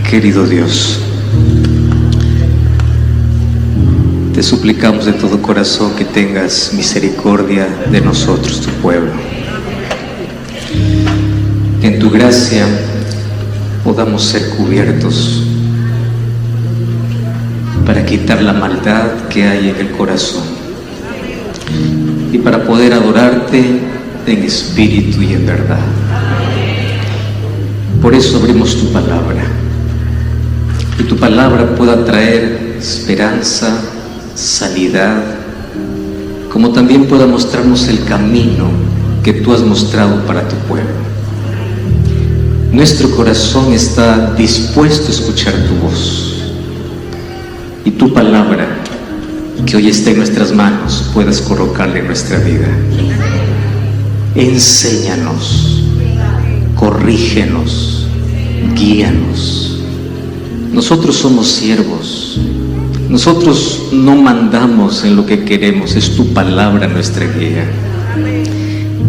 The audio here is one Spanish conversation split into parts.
Querido Dios, te suplicamos de todo corazón que tengas misericordia de nosotros, tu pueblo. Que en tu gracia podamos ser cubiertos para quitar la maldad que hay en el corazón y para poder adorarte en espíritu y en verdad. Por eso abrimos tu palabra, y tu palabra pueda traer esperanza, sanidad, como también pueda mostrarnos el camino que tú has mostrado para tu pueblo. Nuestro corazón está dispuesto a escuchar tu voz, y tu palabra, que hoy está en nuestras manos, puedas colocarla en nuestra vida. Enséñanos, corrígenos, guíanos. Nosotros somos siervos, nosotros no mandamos en lo que queremos, es tu palabra nuestra guía.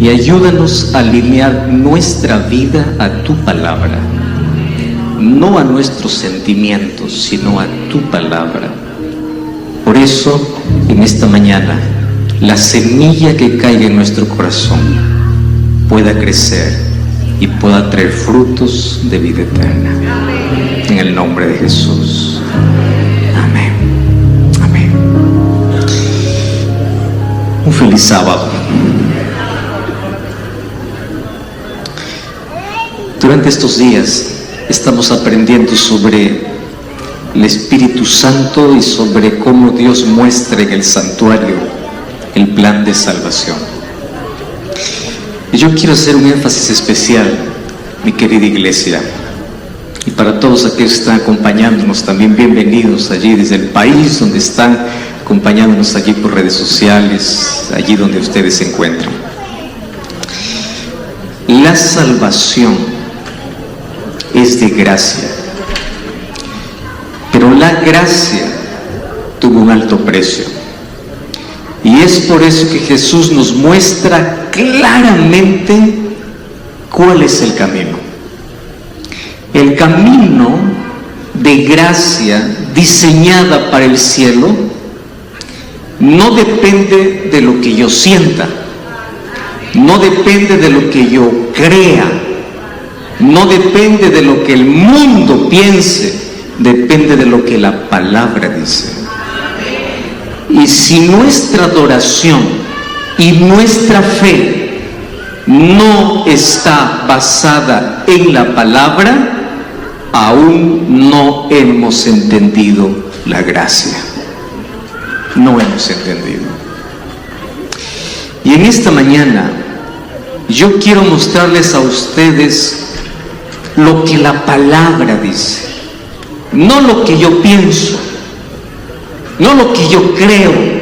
Y ayúdanos a alinear nuestra vida a tu palabra, no a nuestros sentimientos, sino a tu palabra. Por eso, en esta mañana, la semilla que caiga en nuestro corazón pueda crecer y pueda traer frutos de vida eterna. En el nombre de Jesús. Amén. Amén. Un feliz sábado. Durante estos días estamos aprendiendo sobre el Espíritu Santo y sobre cómo Dios muestra en el santuario el plan de salvación. Y yo quiero hacer un énfasis especial, mi querida iglesia, y para todos aquellos que están acompañándonos también, bienvenidos allí desde el país donde están acompañándonos allí por redes sociales, allí donde ustedes se encuentran. La salvación es de gracia, pero la gracia tuvo un alto precio, y es por eso que Jesús nos muestra claramente cuál es el camino. El camino de gracia diseñada para el cielo no depende de lo que yo sienta, no depende de lo que yo crea, no depende de lo que el mundo piense, depende de lo que la palabra dice. Y si nuestra adoración y nuestra fe no está basada en la palabra, aún no hemos entendido la gracia. No hemos entendido. Y en esta mañana yo quiero mostrarles a ustedes lo que la palabra dice, no lo que yo pienso, no lo que yo creo.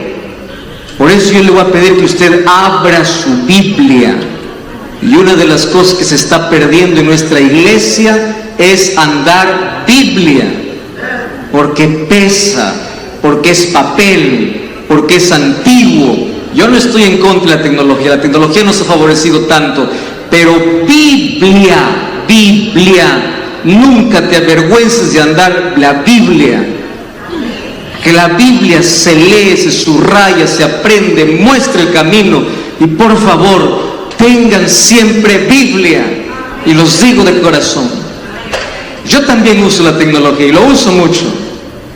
Por eso yo le voy a pedir que usted abra su Biblia. Y una de las cosas que se está perdiendo en nuestra iglesia es andar Biblia, porque pesa, porque es papel, porque es antiguo. Yo no estoy en contra de la tecnología nos ha favorecido tanto, pero Biblia, nunca te avergüences de andar la Biblia. Que la Biblia se lee, se subraya, se aprende, muestra el camino. Y por favor, tengan siempre Biblia. Y los digo de corazón. Yo también uso la tecnología y lo uso mucho.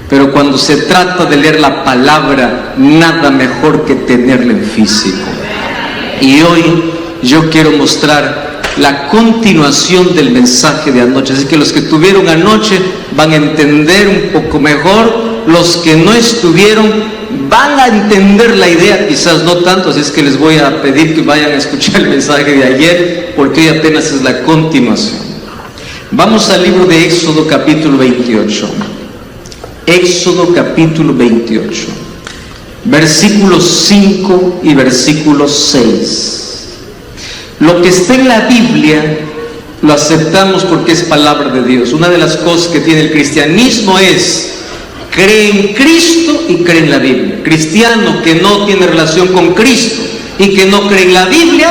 Pero cuando se trata de leer la palabra, nada mejor que tenerla en físico. Y hoy yo quiero mostrar la continuación del mensaje de anoche. Así que los que estuvieron anoche van a entender un poco mejor. Los que no estuvieron van a entender la idea, quizás no tanto, así es que les voy a pedir que vayan a escuchar el mensaje de ayer, porque hoy apenas es la continuación. Vamos al libro de Éxodo capítulo 28. Éxodo capítulo 28, versículos 5 y versículos 6. Lo que está en la Biblia lo aceptamos porque es palabra de Dios. Una de las cosas que tiene el cristianismo es cree en Cristo y cree en la Biblia. Cristiano que no tiene relación con Cristo y que no cree en la Biblia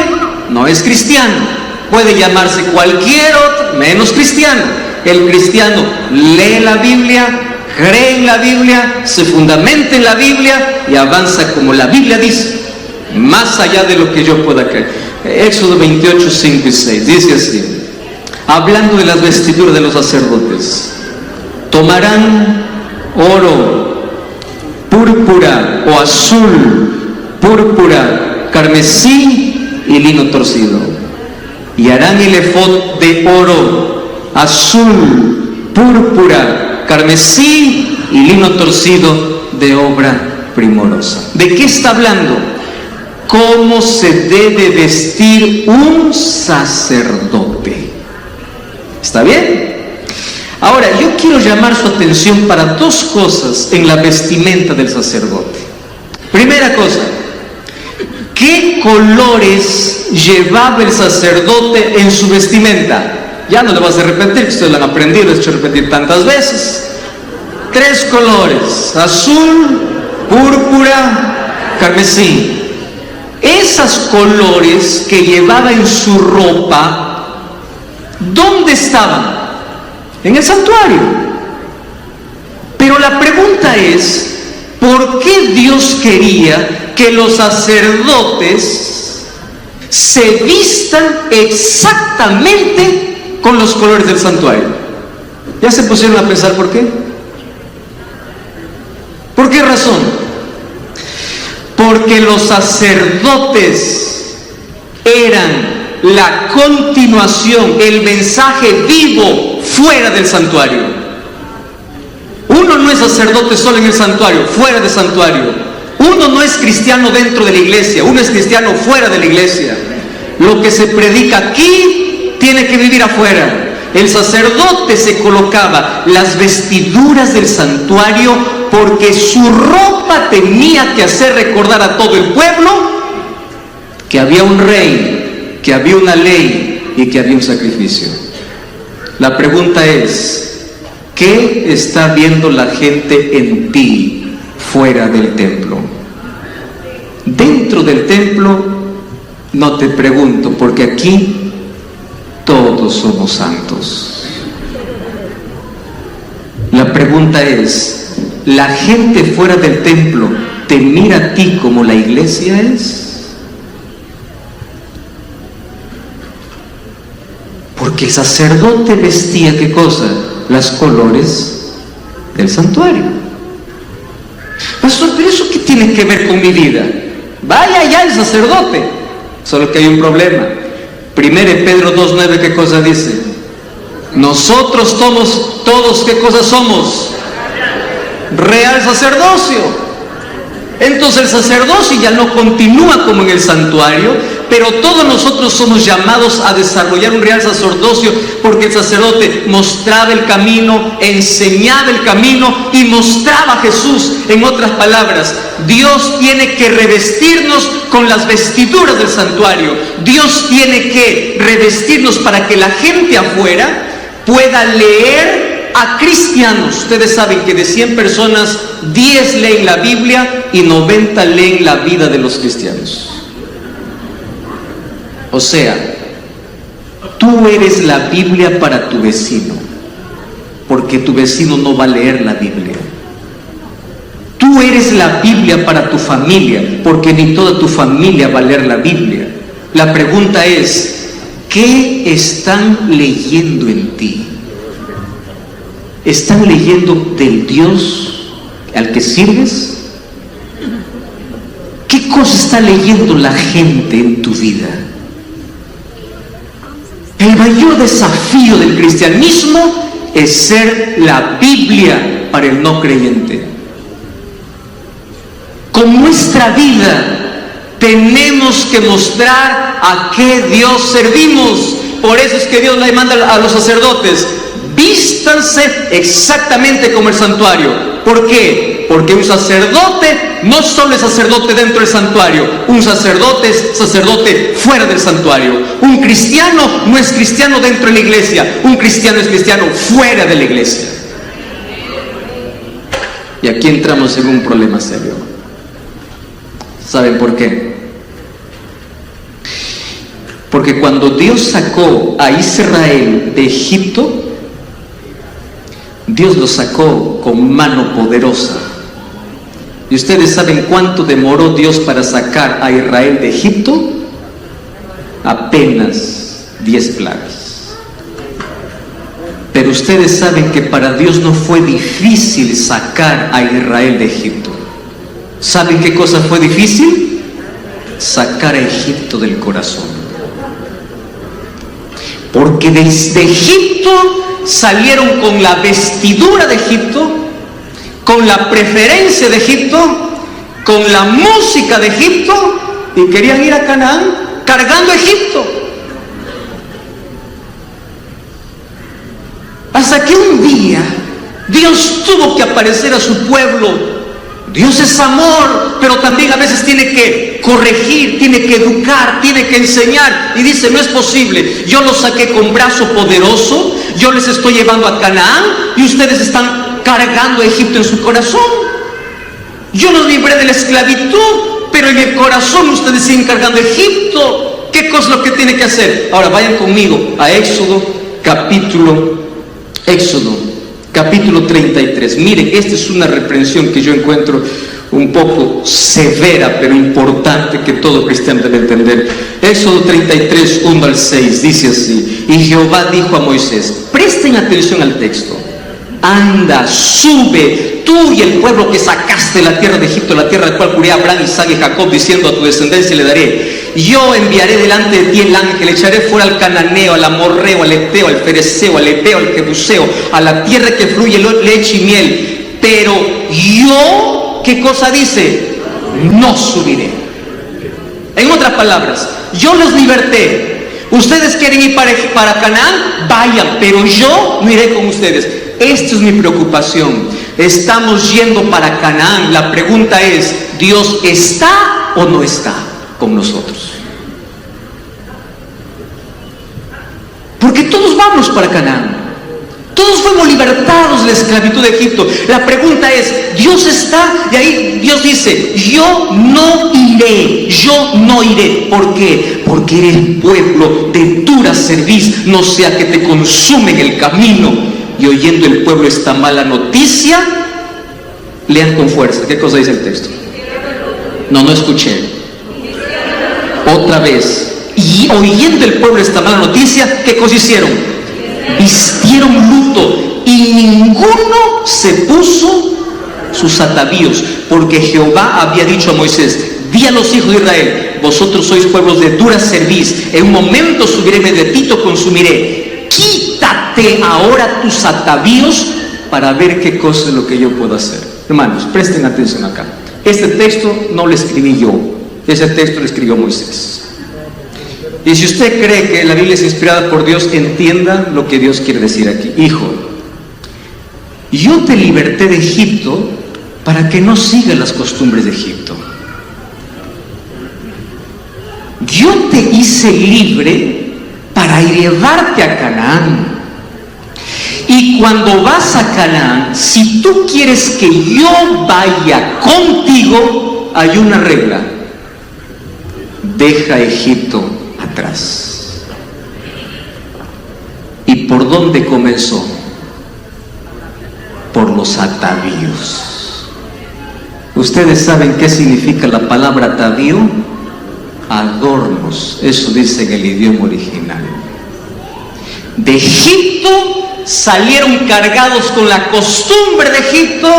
no es cristiano. Puede llamarse cualquier otro menos cristiano, El cristiano lee la Biblia, cree en la Biblia, se fundamenta en la Biblia y avanza como la Biblia dice, más allá de lo que yo pueda creer. Éxodo 28, 5 y 6, dice así, hablando de las vestiduras de los sacerdotes: tomarán oro, púrpura o azul, púrpura, carmesí y lino torcido, y harán el efod de oro, azul, púrpura, carmesí y lino torcido de obra primorosa. ¿De qué está hablando? ¿Cómo se debe vestir un sacerdote? ¿Está bien? Ahora, yo quiero llamar su atención para dos cosas en la vestimenta del sacerdote. Primera cosa, ¿qué colores llevaba el sacerdote en su vestimenta? Ya no le vas a repetir, que ustedes lo han aprendido, lo he hecho repetir tantas veces. 3 colores: azul, púrpura, carmesí. Esos colores que llevaba en su ropa, ¿dónde estaban? En el santuario. Pero la pregunta es, ¿por qué Dios quería que los sacerdotes se vistan exactamente con los colores del santuario? ¿Ya se pusieron a pensar por qué? ¿Por qué razón? Porque los sacerdotes eran la continuación, el mensaje vivo fuera del santuario. Uno no es sacerdote solo en el santuario, fuera del santuario. Uno no es cristiano dentro de la iglesia, uno es cristiano fuera de la iglesia. Lo que se predica aquí tiene que vivir afuera. El sacerdote se colocaba las vestiduras del santuario porque su ropa tenía que hacer recordar a todo el pueblo que había un rey, que había una ley y que había un sacrificio. La pregunta es, ¿qué está viendo la gente en ti fuera del templo? Dentro del templo no te pregunto, porque aquí todos somos santos. La pregunta es, ¿la gente fuera del templo te mira a ti como la iglesia es? Porque el sacerdote vestía, ¿qué cosa? Las colores del santuario. Pastor, ¿pero eso qué tiene que ver con mi vida? Vaya ya el sacerdote. Solo que hay un problema. 1 Pedro 2:9, ¿qué cosa dice? Nosotros somos todos, ¿qué cosa somos? Real sacerdocio. Entonces el sacerdocio ya no continúa como en el santuario, pero todos nosotros somos llamados a desarrollar un real sacerdocio, porque el sacerdote mostraba el camino, enseñaba el camino y mostraba a Jesús. En otras palabras, Dios tiene que revestirnos con las vestiduras del santuario. Dios tiene que revestirnos para que la gente afuera pueda leer a cristianos. Ustedes saben que de 100 personas, 10 leen la Biblia y 90 leen la vida de los cristianos. O sea, tú eres la Biblia para tu vecino, porque tu vecino no va a leer la Biblia. Tú eres la Biblia para tu familia, porque ni toda tu familia va a leer la Biblia. La pregunta es, ¿qué están leyendo en ti? ¿Están leyendo del Dios al que sirves? ¿Qué cosa está leyendo la gente en tu vida? El mayor desafío del cristianismo es ser la Biblia para el no creyente. Con nuestra vida tenemos que mostrar a qué Dios servimos. Por eso es que Dios le manda a los sacerdotes: vístanse exactamente como el santuario. ¿Por qué? Porque un sacerdote no solo es sacerdote dentro del santuario, un sacerdote es sacerdote fuera del santuario. Un cristiano no es cristiano dentro de la iglesia, un cristiano es cristiano fuera de la iglesia. Y aquí entramos en un problema serio. ¿Saben por qué? Porque cuando Dios sacó a Israel de Egipto, Dios los sacó con mano poderosa. ¿Y ustedes saben cuánto demoró Dios para sacar a Israel de Egipto? Apenas 10 plagas. Pero ustedes saben que para Dios no fue difícil sacar a Israel de Egipto. ¿Saben qué cosa fue difícil? Sacar a Egipto del corazón. Porque desde Egipto salieron con la vestidura de Egipto, con la preferencia de Egipto, con la música de Egipto, y querían ir a Canaán cargando Egipto. Hasta que un día Dios tuvo que aparecer a su pueblo. Dios es amor, pero también a veces tiene que corregir, tiene que educar, tiene que enseñar. Y dice, no es posible, yo los saqué con brazo poderoso, yo les estoy llevando a Canaán y ustedes están cargando a Egipto en su corazón. Yo los libré de la esclavitud, pero en el corazón ustedes siguen cargando a Egipto. ¿Qué cosa es lo que tiene que hacer? Ahora vayan conmigo a Éxodo capítulo 33. Miren, esta es una reprensión que yo encuentro un poco severa, pero importante, que todo cristiano debe entender. Éxodo 33, 1 al 6, dice así: y Jehová dijo a Moisés, presten atención al texto, anda, sube, tú y el pueblo que sacaste de la tierra de Egipto, la tierra de la cual juré a Abraham, Isaac y Jacob, diciendo, a tu descendencia le daré. Yo enviaré delante de ti el ángel, echaré fuera al cananeo, al amorreo, al eteo, al fereceo, al heveo, al jebuseo, a la tierra que fluye leche y miel. Pero yo, ¿qué cosa dice? No subiré. En otras palabras, yo los liberté. Ustedes quieren ir para Canaán, vayan, pero yo no iré con ustedes. Esta es mi preocupación. Estamos yendo para Canaán. La pregunta es, ¿Dios está o no está con nosotros? Porque todos vamos para Canaán. Todos fuimos libertados de la esclavitud de Egipto. La pregunta es, ¿Dios está? Y ahí Dios dice, yo no iré, yo no iré. ¿Por qué? Porque eres pueblo de dura cerviz, no sea que te consumen el camino. Y oyendo el pueblo esta mala noticia, lean con fuerza. ¿Qué cosa dice el texto? No escuché. Otra vez. Y oyendo el pueblo esta mala noticia, ¿qué cosa hicieron? Vistieron luto y ninguno se puso sus atavíos, porque Jehová había dicho a Moisés, di a los hijos de Israel, vosotros sois pueblos de dura cerviz, en un momento subiré de ti, te consumiré. Quítate ahora tus atavíos para ver qué cosa es lo que yo puedo hacer. Hermanos, presten atención acá. Este texto no lo escribí yo, ese texto lo escribió Moisés. Y si usted cree que la Biblia es inspirada por Dios, entienda lo que Dios quiere decir aquí. Hijo, yo te liberté de Egipto para que no sigas las costumbres de Egipto. Yo te hice libre para llevarte a Canaán. Y cuando vas a Canaán, si tú quieres que yo vaya contigo, hay una regla: deja Egipto atrás. ¿Y por dónde comenzó? Por los atavíos. ¿Ustedes saben qué significa la palabra atavío? Adornos. Eso dice en el idioma original. De Egipto salieron cargados con la costumbre de Egipto,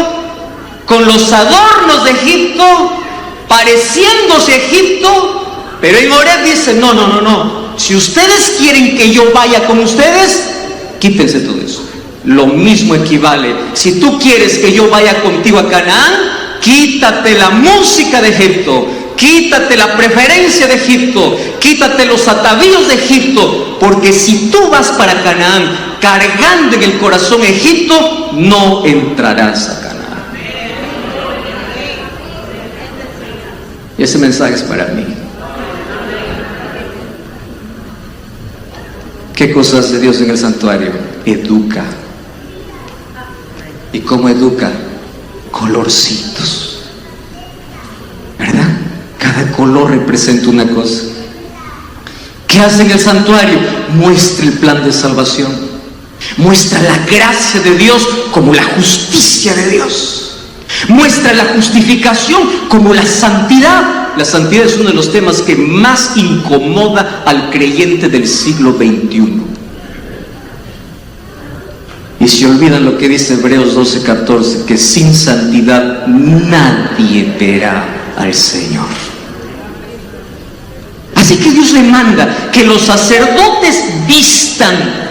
con los adornos de Egipto, pareciéndose a Egipto. Pero en Horeb dice, no. Si ustedes quieren que yo vaya con ustedes, quítense todo eso. Lo mismo equivale. Si tú quieres que yo vaya contigo a Canaán, quítate la música de Egipto, quítate la preferencia de Egipto, quítate los atavíos de Egipto, porque si tú vas para Canaán cargando en el corazón Egipto, no entrarás a Canaán. Y ese mensaje es para mí. ¿Qué cosas hace Dios en el santuario? Educa. ¿Y cómo educa? Colorcitos, ¿verdad? Cada color representa una cosa. ¿Qué hace en el santuario? Muestra el plan de salvación. Muestra la gracia de Dios como la justicia de Dios. Muestra la justificación como la santidad. La santidad es uno de los temas que más incomoda al creyente del siglo XXI. Y se olvidan lo que dice Hebreos 12:14, que sin santidad nadie verá al Señor. Así que Dios le manda que los sacerdotes vistan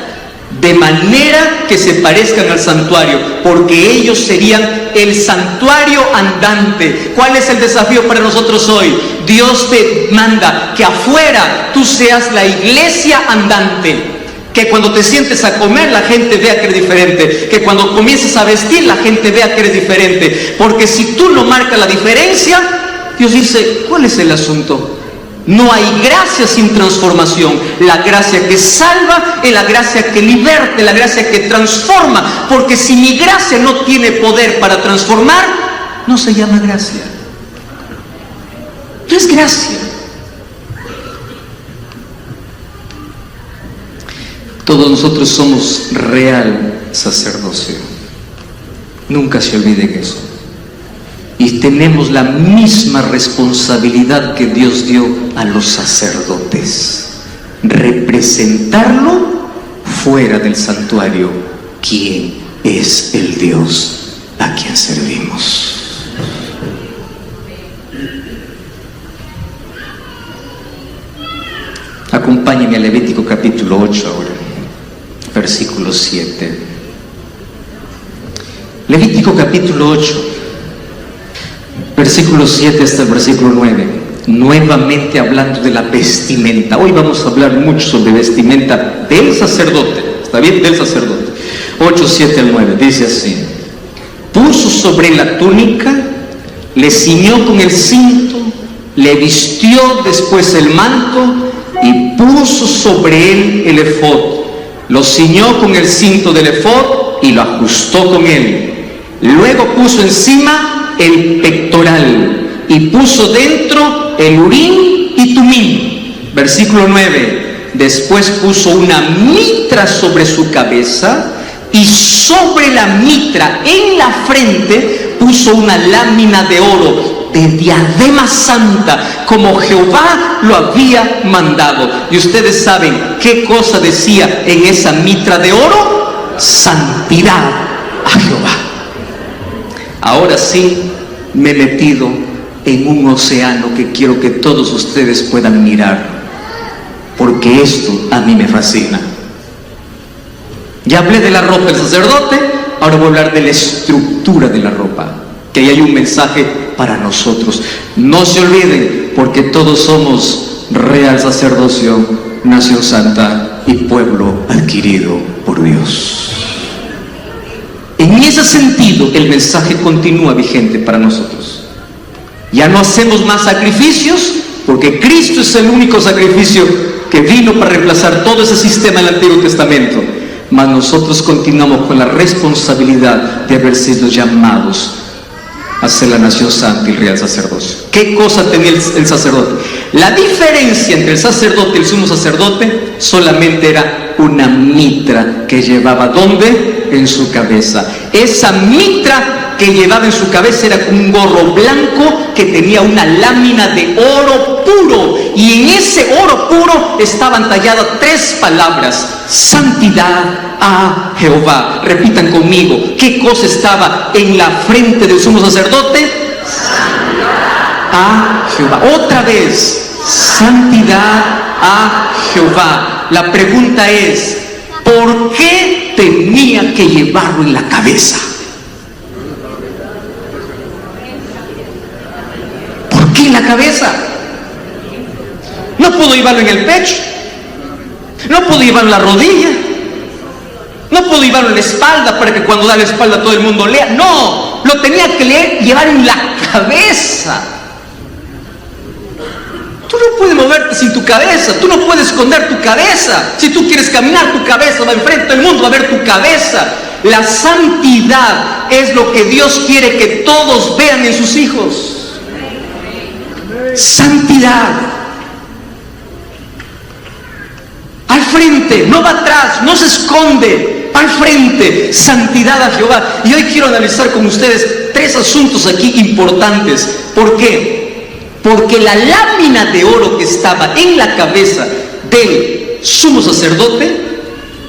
de manera que se parezcan al santuario, porque ellos serían el santuario andante. ¿Cuál es el desafío para nosotros hoy? Dios te manda que afuera tú seas la iglesia andante. Que cuando te sientes a comer la gente vea que eres diferente, que cuando comiences a vestir la gente vea que eres diferente, porque si tú no marcas la diferencia, Dios dice, ¿cuál es el asunto? No hay gracia sin transformación. La gracia que salva es la gracia que liberta, la gracia que transforma, porque si mi gracia no tiene poder para transformar, no se llama gracia. No es gracia. Todos nosotros somos real sacerdocio. Nunca se olviden eso. Y tenemos la misma responsabilidad que Dios dio a los sacerdotes. Representarlo fuera del santuario. ¿Quién es el Dios a quien servimos? Acompáñenme a Levítico capítulo 8 ahora. Versículo 7. Levítico capítulo 8, versículo 7 hasta el versículo 9. Nuevamente hablando de la vestimenta. Hoy vamos a hablar mucho sobre vestimenta del sacerdote. ¿Está bien? Del sacerdote. 8, 7 al 9. Dice así: puso sobre la túnica, le ciñó con el cinto, le vistió después el manto y puso sobre él el efod. Lo ciñó con el cinto del efod y lo ajustó con él. Luego puso encima el pectoral y puso dentro el urín y tumín. Versículo 9. Después puso una mitra sobre su cabeza y sobre la mitra en la frente puso una lámina de oro de diadema santa, como Jehová lo había mandado. Y ustedes saben qué cosa decía en esa mitra de oro: santidad a Jehová. Ahora sí me he metido en un océano que quiero que todos ustedes puedan mirar, porque esto a mí me fascina. Ya hablé de la ropa del sacerdote, ahora voy a hablar de la estructura de la ropa, que ahí hay un mensaje para nosotros. No se olviden, porque todos somos real sacerdocio, nación santa y pueblo adquirido por Dios. En ese sentido, el mensaje continúa vigente para nosotros. Ya no hacemos más sacrificios, porque Cristo es el único sacrificio que vino para reemplazar todo ese sistema del Antiguo Testamento. Mas nosotros continuamos con la responsabilidad de haber sido llamados a ser la nación santa y el real sacerdocio. ¿Qué cosa tenía el sacerdote? La diferencia entre el sacerdote y el sumo sacerdote solamente era una mitra que llevaba, ¿dónde? En su cabeza. Esa mitra que llevaba en su cabeza era como un gorro blanco que tenía una lámina de oro puro, y en ese oro puro estaban talladas 3 palabras: santidad a Jehová. Repitan conmigo, ¿qué cosa estaba en la frente del sumo sacerdote? Santidad a Jehová. Otra vez, santidad a Jehová. La pregunta es, ¿por qué tenía que llevarlo en la cabeza? ¿Por qué en la cabeza? No pudo llevarlo en el pecho, no pudo llevarlo en la rodilla, no pudo llevarlo en la espalda para que cuando da la espalda todo el mundo lea. No, lo tenía que llevar en la cabeza. Tú no puedes moverte sin tu cabeza, tú no puedes esconder tu cabeza. Si tú quieres caminar, tu cabeza va enfrente del mundo, va a ver tu cabeza. La santidad es lo que Dios quiere que todos vean en sus hijos. Santidad. Al frente, no va atrás, no se esconde. al frente, santidad a Jehová. Y hoy quiero analizar con ustedes 3 asuntos aquí importantes. ¿Por qué? Porque la lámina de oro que estaba en la cabeza del sumo sacerdote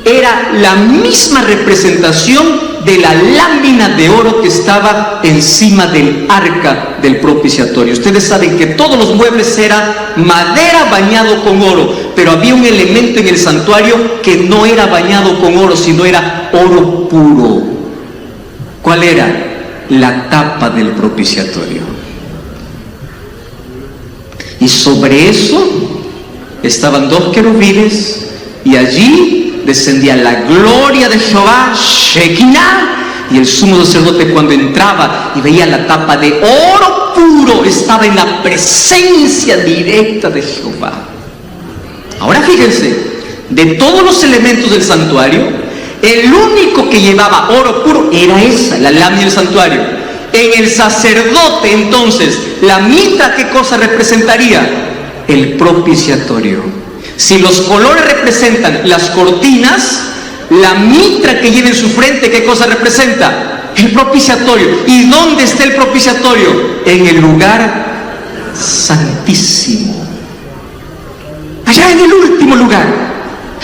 era la misma representación de la lámina de oro que estaba encima del arca del propiciatorio. Ustedes saben que todos los muebles eran madera bañado con oro, pero había un elemento en el santuario que no era bañado con oro, sino era oro puro. ¿Cuál era? La tapa del propiciatorio. Y sobre eso estaban 2 querubines, y allí descendía la gloria de Jehová, Shekinah, y el sumo sacerdote, cuando entraba y veía la tapa de oro puro, estaba en la presencia directa de Jehová. Ahora fíjense, de todos los elementos del santuario, el único que llevaba oro puro era esa, la lámina del santuario. En el sacerdote, entonces, la mitra, ¿qué cosa representaría? El propiciatorio. Si los colores representan las cortinas, la mitra que lleva en su frente, ¿qué cosa representa? El propiciatorio. ¿Y dónde está el propiciatorio? En el lugar santísimo. Allá en el último lugar.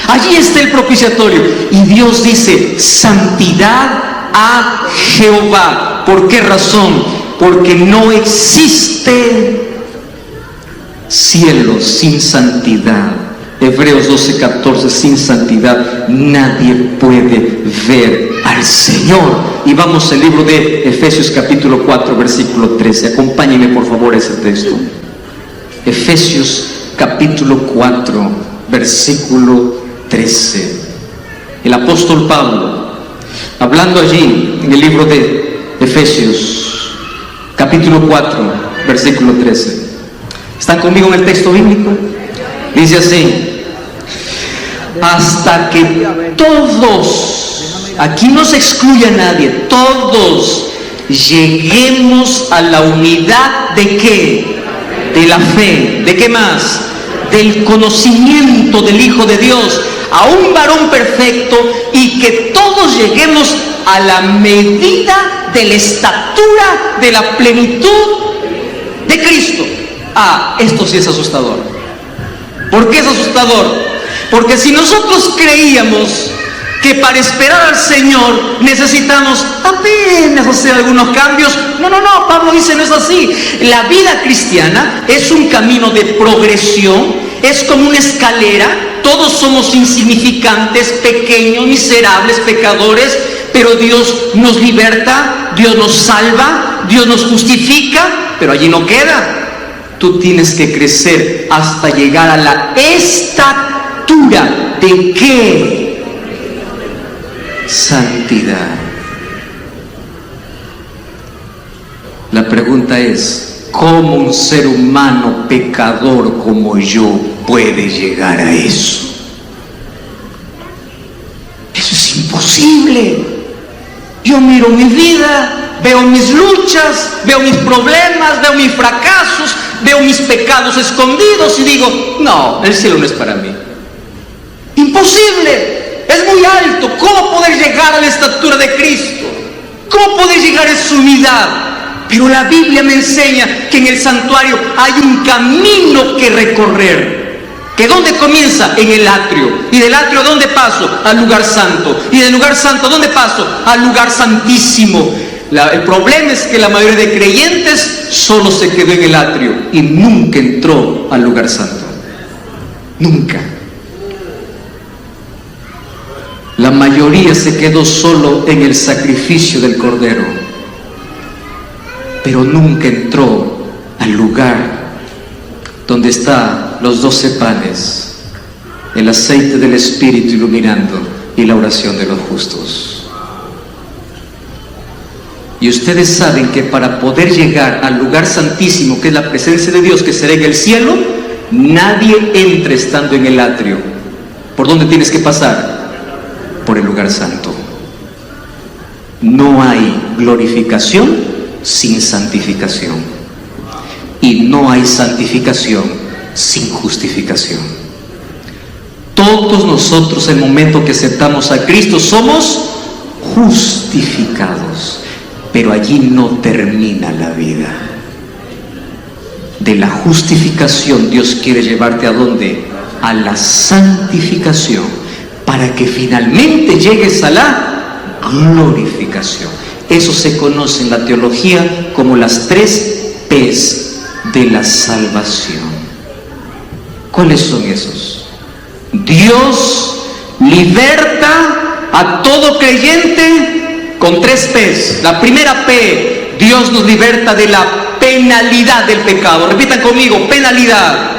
Allí está el propiciatorio. Y Dios dice, santidad a Jehová. ¿Por qué razón? Porque no existe cielo sin santidad. Hebreos 12:14, sin santidad nadie puede ver al Señor. Y vamos al libro de Efesios capítulo 4, versículo 13. Acompáñenme por favor a ese texto. Efesios capítulo 4, versículo 13. El apóstol Pablo, hablando allí en el libro de Efesios capítulo 4, versículo 13. ¿Están conmigo en el texto bíblico? Dice así: hasta que todos, aquí no se excluye a nadie, todos lleguemos a la unidad ¿de qué? De la fe. ¿De qué más? Del conocimiento del Hijo de Dios, a un varón perfecto, y que todos lleguemos a la medida de la estatura de la plenitud de Cristo. Esto sí es asustador. ¿Por qué es asustador? Porque si nosotros creíamos que para esperar al Señor necesitamos apenas hacer algunos cambios, no, Pablo dice no es así. La vida cristiana es un camino de progresión, es como una escalera. Todos somos insignificantes, pequeños, miserables, pecadores, pero Dios nos liberta, Dios nos salva, Dios nos justifica, pero allí no queda. Tú tienes que crecer hasta llegar a la estatura ¿de qué? Santidad. La pregunta es, ¿cómo un ser humano pecador como yo puede llegar a eso? Eso es imposible. Yo miro mi vida, veo mis luchas, veo mis problemas, veo mis fracasos, veo mis pecados escondidos y digo, no, el cielo no es para mí. Imposible, es muy alto. ¿Cómo poder llegar a la estatura de Cristo? ¿Cómo poder llegar a su unidad? Pero la Biblia me enseña que en el santuario hay un camino que recorrer. ¿Que dónde comienza? En el atrio. ¿Y del atrio dónde paso? Al lugar santo. ¿Y del lugar santo dónde paso? Al lugar santísimo. El problema es que la mayoría de creyentes solo se quedó en el atrio y nunca entró al lugar santo. Nunca. La mayoría se quedó solo en el sacrificio del Cordero, pero nunca entró al lugar donde están los 12 panes, el aceite del Espíritu iluminando y la oración de los justos. Y ustedes saben que para poder llegar al lugar santísimo, que es la presencia de Dios, que será en el cielo, nadie entra estando en el atrio. ¿Por dónde tienes que pasar? Por el lugar santo. No hay glorificación sin santificación, y no hay santificación sin justificación. Todos nosotros, en el momento que aceptamos a Cristo, somos justificados. Pero allí no termina la vida. De la justificación, Dios quiere llevarte ¿a dónde? A la santificación, para que finalmente llegues a la glorificación. Eso se conoce en la teología como las 3 P's de la salvación. ¿Cuáles son esos? Dios liberta a todo creyente con 3 P's. La primera P, Dios nos liberta de la penalidad del pecado. Repitan conmigo, penalidad.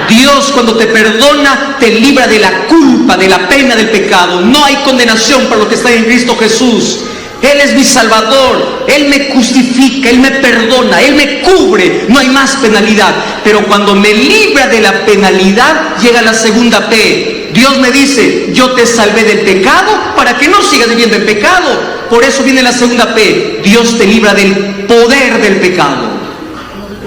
Dios, cuando te perdona, te libra de la culpa, de la pena del pecado. No hay condenación para los que están en Cristo Jesús. Él es mi Salvador, Él me justifica, Él me perdona, Él me cubre, no hay más penalidad. Pero cuando me libra de la penalidad, llega la segunda P. Dios me dice, yo te salvé del pecado para que no sigas viviendo en pecado. Por eso viene la segunda P. Dios te libra del poder del pecado.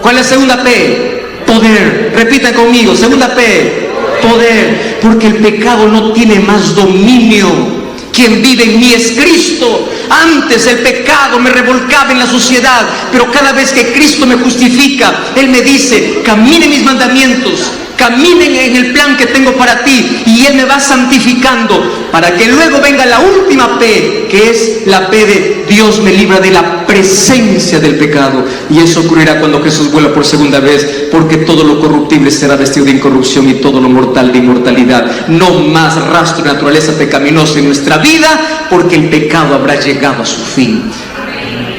¿Cuál es la segunda P? Poder. Repitan conmigo, segunda P, poder. Porque el pecado no tiene más dominio. Quien vive en mí es Cristo. Antes el pecado me revolcaba en la suciedad, pero cada vez que Cristo me justifica, Él me dice, camine mis mandamientos, caminen en el plan que tengo para ti, y Él me va santificando, para que luego venga la última P, que es la P de Dios me libra de la presencia del pecado. Y eso ocurrirá cuando Jesús vuelva por segunda vez, porque todo lo corruptible será vestido de incorrupción y todo lo mortal de inmortalidad. No más rastro de naturaleza pecaminosa en nuestra vida, porque el pecado habrá llegado a su fin.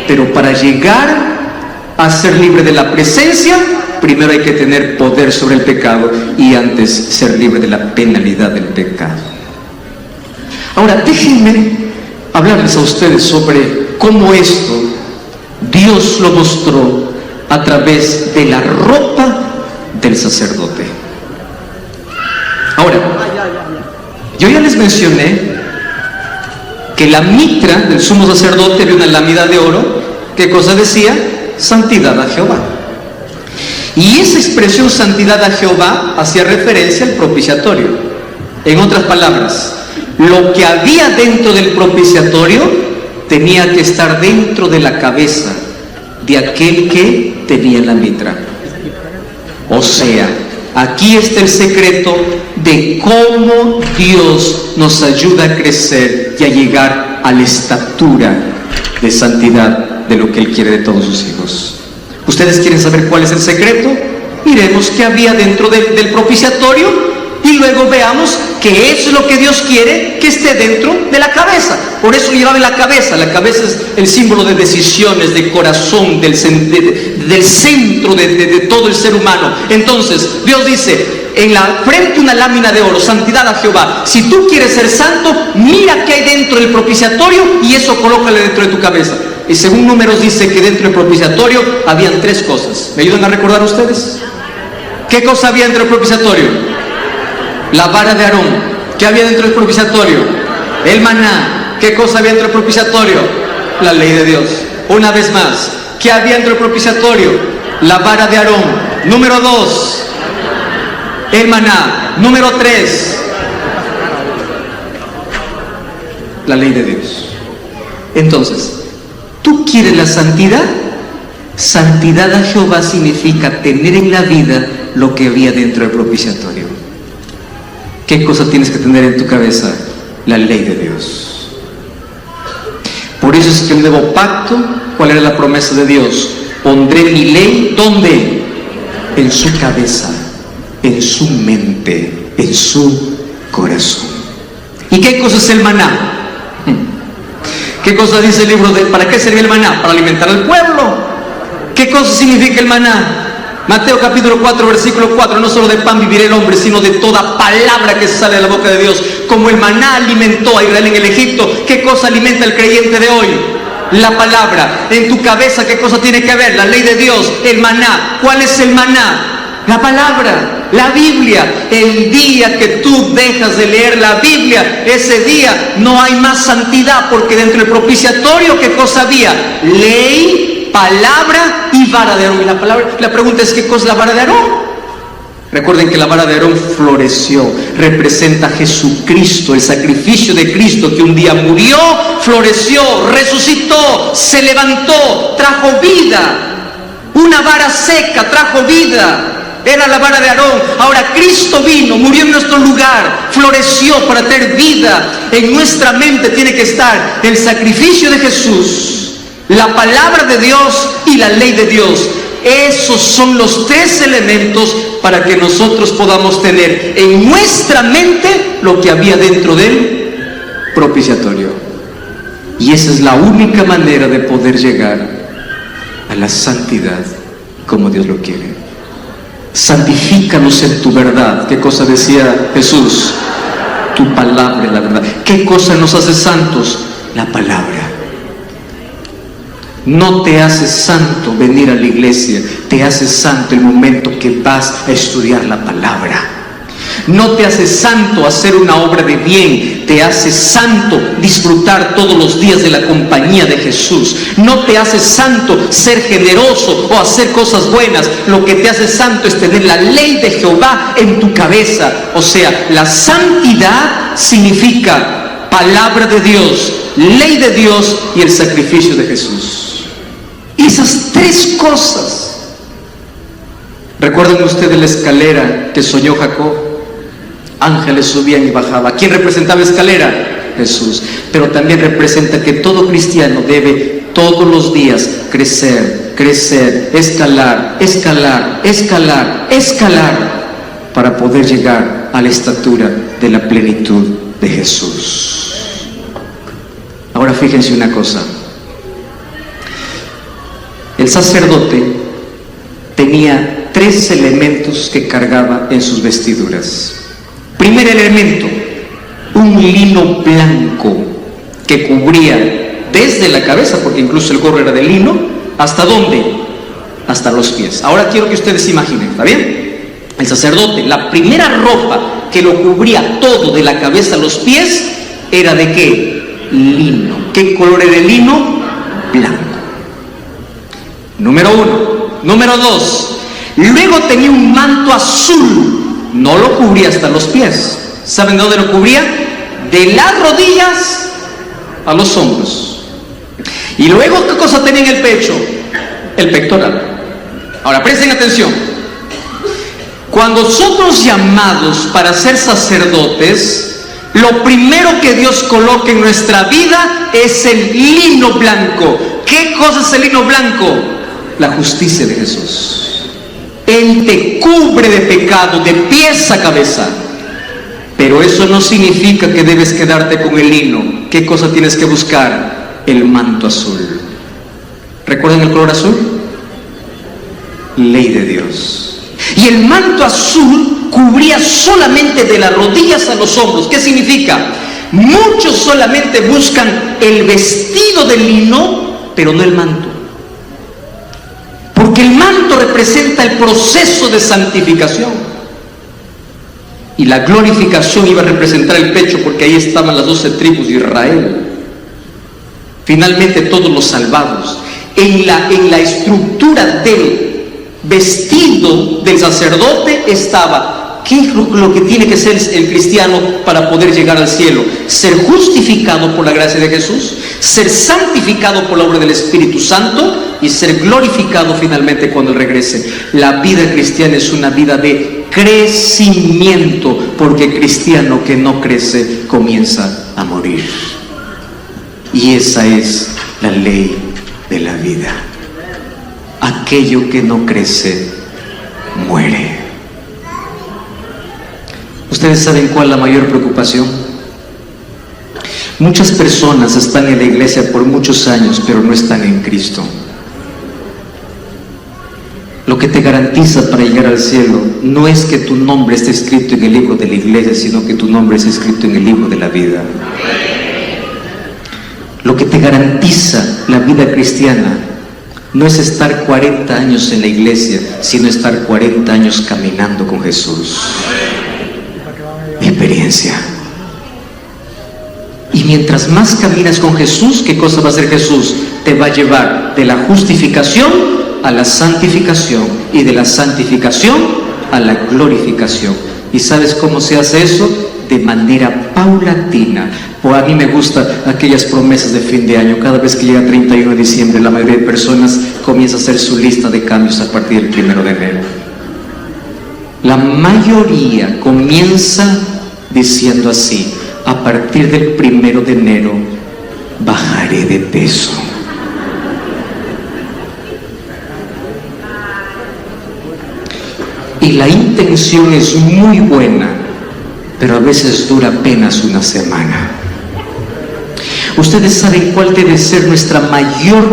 Pero para llegar a ser libre de la presencia, primero hay que tener poder sobre el pecado, y antes ser libre de la penalidad del pecado. Ahora déjenme hablarles a ustedes sobre cómo esto Dios lo mostró a través de la ropa del sacerdote. Ahora, yo ya les mencioné que la mitra del sumo sacerdote era una lámina de oro. ¿Qué cosa decía? Santidad a Jehová. Y esa expresión santidad a Jehová hacía referencia al propiciatorio. En otras palabras, lo que había dentro del propiciatorio tenía que estar dentro de la cabeza de aquel que tenía la mitra. O sea, aquí está el secreto de cómo Dios nos ayuda a crecer y a llegar a la estatura de santidad de lo que Él quiere de todos sus hijos. ¿Ustedes quieren saber cuál es el secreto? Miremos qué había dentro del propiciatorio y luego veamos que eso es lo que Dios quiere que esté dentro de la cabeza. Por eso llevaba en la cabeza. La cabeza es el símbolo de decisiones, de corazón, del centro de todo el ser humano. Entonces Dios dice, en la frente una lámina de oro, santidad a Jehová. Si tú quieres ser santo, mira qué hay dentro del propiciatorio y eso colócale dentro de tu cabeza. Y según Números dice que dentro del propiciatorio habían 3 cosas. ¿Me ayudan a recordar ustedes? ¿Qué cosa había dentro del propiciatorio? La vara de Aarón. ¿Qué había dentro del propiciatorio? El maná. ¿Qué cosa había dentro del propiciatorio? La ley de Dios. Una vez más, ¿qué había dentro del propiciatorio? La vara de Aarón. Número 2, el maná. Número 3, la ley de Dios. Entonces, ¿tú quieres la santidad? Santidad a Jehová significa tener en la vida lo que había dentro del propiciatorio. ¿Qué cosa tienes que tener en tu cabeza? La ley de Dios. Por eso es que el nuevo pacto, ¿cuál era la promesa de Dios? Pondré mi ley, ¿dónde? En su cabeza, en su mente, en su corazón. ¿Y qué cosa es el maná? ¿Qué cosa dice el libro de para qué servía el maná? Para alimentar al pueblo. ¿Qué cosa significa el maná? Mateo capítulo 4, versículo 4, no solo de pan vivirá el hombre, sino de toda palabra que sale de la boca de Dios. Como el maná alimentó a Israel en el Egipto, ¿qué cosa alimenta al creyente de hoy? La palabra. En tu cabeza, ¿qué cosa tiene que haber? La ley de Dios, el maná. ¿Cuál es el maná? La palabra, la Biblia. El día que tú dejas de leer la Biblia, ese día no hay más santidad, porque dentro del propiciatorio, ¿qué cosa había? Ley, palabra y vara de Aarón. Y la pregunta es, ¿qué cosa es la vara de Aarón? Recuerden que la vara de Aarón floreció, representa a Jesucristo, el sacrificio de Cristo que un día murió, floreció, resucitó, se levantó, trajo vida. Una vara seca trajo vida, era la vara de Aarón. Ahora Cristo vino, murió en nuestro lugar, floreció para tener vida. En nuestra mente tiene que estar el sacrificio de Jesús, la palabra de Dios y la ley de Dios. Esos son los tres elementos para que nosotros podamos tener en nuestra mente lo que había dentro del propiciatorio. Y esa es la única manera de poder llegar a la santidad como Dios lo quiere. Santifícanos en tu verdad. ¿Qué cosa decía Jesús? Tu palabra es la verdad. ¿Qué cosa nos hace santos? La palabra. No te hace santo venir a la iglesia, te hace santo el momento que vas a estudiar la palabra. No te hace santo hacer una obra de bien, te hace santo disfrutar todos los días de la compañía de Jesús. No te hace santo ser generoso o hacer cosas buenas. Lo que te hace santo es tener la ley de Jehová en tu cabeza. O sea, la santidad significa palabra de Dios, ley de Dios y el sacrificio de Jesús. Esas tres cosas. ¿Recuerdan ustedes la escalera que soñó Jacob? Ángeles subían y bajaban. ¿Quién representaba la escalera? Jesús. Pero también representa que todo cristiano debe todos los días crecer, crecer, escalar, escalar, escalar, escalar, para poder llegar a la estatura de la plenitud de Jesús. Ahora fíjense una cosa. El sacerdote tenía tres elementos que cargaba en sus vestiduras. Primer elemento, un lino blanco que cubría desde la cabeza, porque incluso el gorro era de lino, ¿hasta dónde? Hasta los pies. Ahora quiero que ustedes se imaginen, ¿está bien? El sacerdote, la primera ropa que lo cubría todo de la cabeza a los pies era ¿de qué? Lino. ¿Qué color era el lino? Blanco. Número uno. Número dos, luego tenía un manto azul, no lo cubría hasta los pies. ¿Saben de dónde lo cubría? De las rodillas a los hombros. Y luego, ¿qué cosa tenía en el pecho? El pectoral. Ahora presten atención. Cuando somos llamados para ser sacerdotes, lo primero que Dios coloca en nuestra vida es el lino blanco. ¿Qué cosa es el lino blanco? La justicia de Jesús. Él te cubre de pecado de pies a cabeza. Pero eso no significa que debes quedarte con el lino. ¿Qué cosa tienes que buscar? El manto azul. ¿Recuerdan el color azul? Ley de Dios. Y el manto azul cubría solamente de las rodillas a los hombros. ¿Qué significa? Muchos solamente buscan el vestido de lino, pero no el manto. Porque el manto representa el proceso de santificación. Y la glorificación iba a representar el pecho, porque ahí estaban las 12 tribus de Israel. Finalmente todos los salvados. En la estructura del vestido del sacerdote estaba, ¿qué es lo que tiene que ser el cristiano para poder llegar al cielo? Ser justificado por la gracia de Jesús, ser santificado por la obra del Espíritu Santo y ser glorificado finalmente cuando Él regrese. La vida cristiana es una vida de crecimiento, porque cristiano que no crece comienza a morir. Y esa es la ley de la vida. Aquello que no crece muere. ¿Ustedes saben cuál es la mayor preocupación? Muchas personas están en la iglesia por muchos años, pero no están en Cristo. Lo que te garantiza para llegar al cielo no es que tu nombre esté escrito en el libro de la iglesia, sino que tu nombre esté escrito en el libro de la vida. Lo que te garantiza la vida cristiana no es estar 40 años en la iglesia, sino estar 40 años caminando con Jesús. Experiencia. Y mientras más caminas con Jesús, ¿qué cosa va a hacer Jesús? Te va a llevar de la justificación a la santificación, y de la santificación a la glorificación. ¿Y sabes cómo se hace eso? De manera paulatina. Pues a mí me gustan aquellas promesas de fin de año. Cada vez que llega 31 de diciembre, la mayoría de personas comienza a hacer su lista de cambios a partir del 1 de enero. La mayoría comienza diciendo así: a partir del 1 de enero bajaré de peso. Y la intención es muy buena, pero a veces dura apenas una semana. Ustedes saben cuál debe ser nuestro mayor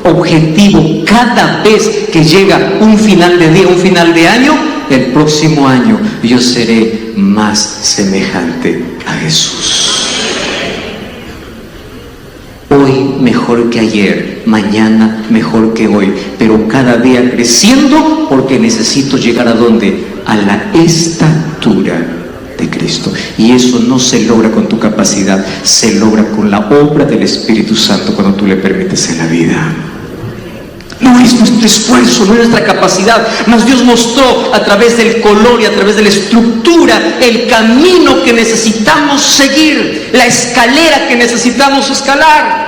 objetivo cada vez que llega un final de día, un final de año. El próximo año yo seré más semejante a Jesús. Hoy mejor que ayer, mañana mejor que hoy, pero cada día creciendo, porque necesito llegar ¿a dónde? A la estatura de Cristo. Y eso no se logra con tu capacidad, se logra con la obra del Espíritu Santo cuando tú le permites en la vida. No es nuestro esfuerzo, no es nuestra capacidad, mas Dios mostró a través del color y a través de la estructura el camino que necesitamos seguir, la escalera que necesitamos escalar.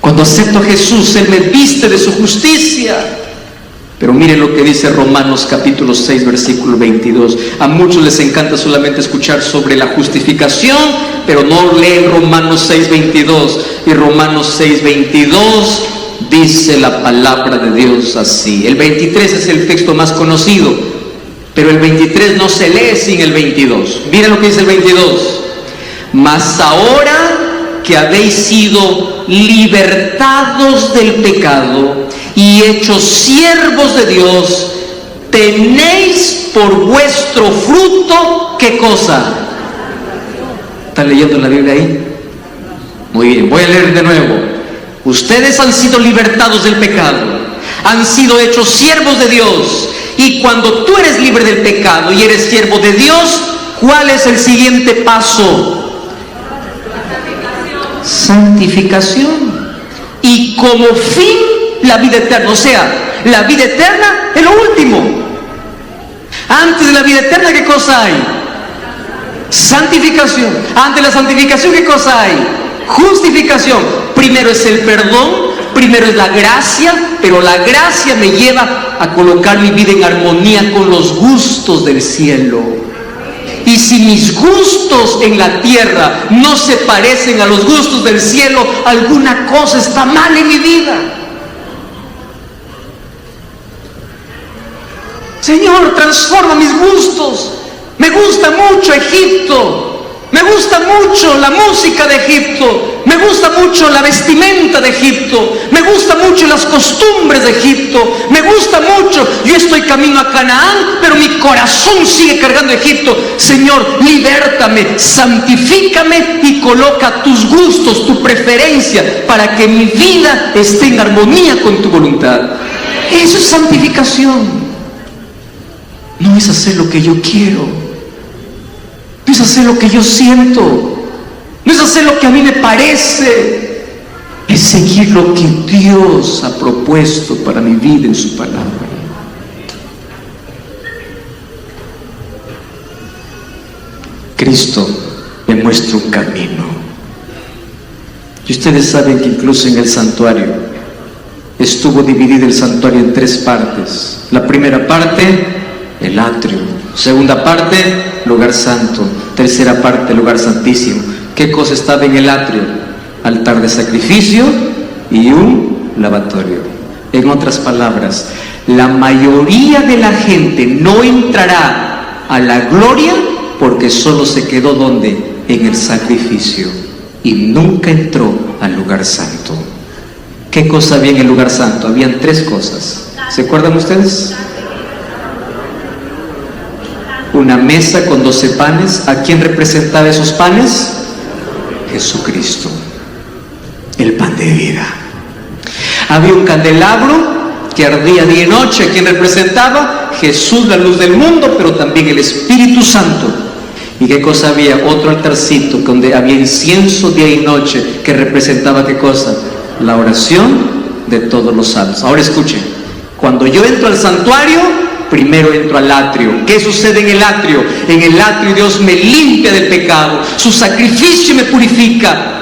Cuando acepto a Jesús, Él me viste de su justicia. Pero miren lo que dice Romanos capítulo 6, versículo 22. A muchos les encanta solamente escuchar sobre la justificación, pero no leen Romanos 6, 22. Y Romanos 6, 22 dice la palabra de Dios así. El 23 es el texto más conocido, pero el 23 no se lee sin el 22. Miren lo que dice el 22. Mas ahora que habéis sido libertados del pecado y hechos siervos de Dios, tenéis por vuestro fruto, ¿qué cosa? ¿Están leyendo la Biblia ahí? Muy bien, voy a leer de nuevo. Ustedes han sido libertados del pecado, han sido hechos siervos de Dios, y cuando tú eres libre del pecado y eres siervo de Dios, ¿cuál es el siguiente paso? Santificación. Y como fin, la vida eterna. O sea, la vida eterna es lo último. Antes de la vida eterna, ¿qué cosa hay? Santificación. Antes de la santificación, ¿qué cosa hay? Justificación. Primero es el perdón, primero es la gracia, pero la gracia me lleva a colocar mi vida en armonía con los gustos del cielo. Y si mis gustos en la tierra no se parecen a los gustos del cielo, alguna cosa está mal en mi vida. Señor, transforma mis gustos. Me gusta mucho Egipto. Me gusta mucho la música de Egipto, me gusta mucho la vestimenta de Egipto, me gusta mucho las costumbres de Egipto, me gusta mucho, yo estoy camino a Canaán, pero mi corazón sigue cargando Egipto. Señor, libértame, santifícame y coloca tus gustos, tu preferencia, para que mi vida esté en armonía con tu voluntad. Eso es santificación. No es hacer lo que yo quiero. No es hacer lo que yo siento, no es hacer lo que a mí me parece, es seguir lo que Dios ha propuesto para mi vida en su palabra. Cristo me muestra un camino. Y ustedes saben que incluso en el santuario estuvo dividido el santuario en 3 partes. La primera parte, el atrio. Segunda parte, lugar santo. Tercera parte, lugar santísimo. ¿Qué cosa estaba en el atrio? Altar de sacrificio y un lavatorio. En otras palabras, la mayoría de la gente no entrará a la gloria porque solo se quedó ¿dónde? En el sacrificio, y nunca entró al lugar santo. ¿Qué cosa había en el lugar santo? Habían 3 cosas. ¿Se acuerdan ustedes? Una mesa con 12 panes. ¿A quién representaba esos panes? Jesucristo, el pan de vida. Había un candelabro que ardía día y noche. ¿A quién representaba? Jesús, la luz del mundo, pero también el Espíritu Santo. ¿Y qué cosa había? Otro altarcito donde había incienso día y noche, que representaba ¿qué cosa? La oración de todos los santos. Ahora escuchen, cuando yo entro al santuario, primero entro al atrio. ¿Qué sucede en el atrio? En el atrio Dios me limpia del pecado, su sacrificio me purifica.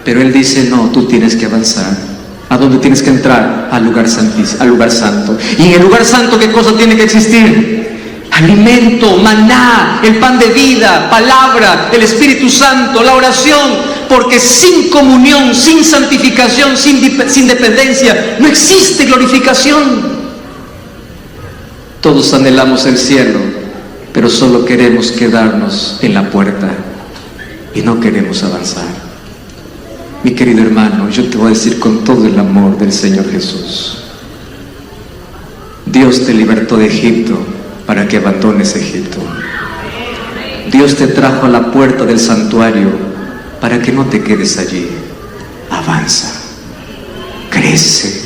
Pero Él dice, no, tú tienes que avanzar. ¿A dónde tienes que entrar? Al lugar santísimo, al lugar santo. Y en el lugar santo, ¿qué cosa tiene que existir? Alimento, maná, el pan de vida, palabra, el Espíritu Santo, la oración. Porque sin comunión, sin santificación, sin dependencia, no existe glorificación. Todos anhelamos el cielo, pero solo queremos quedarnos en la puerta y no queremos avanzar. Mi querido hermano, yo te voy a decir con todo el amor del Señor Jesús: Dios te libertó de Egipto para que abandones Egipto. Dios te trajo a la puerta del santuario para que no te quedes allí. Avanza, crece.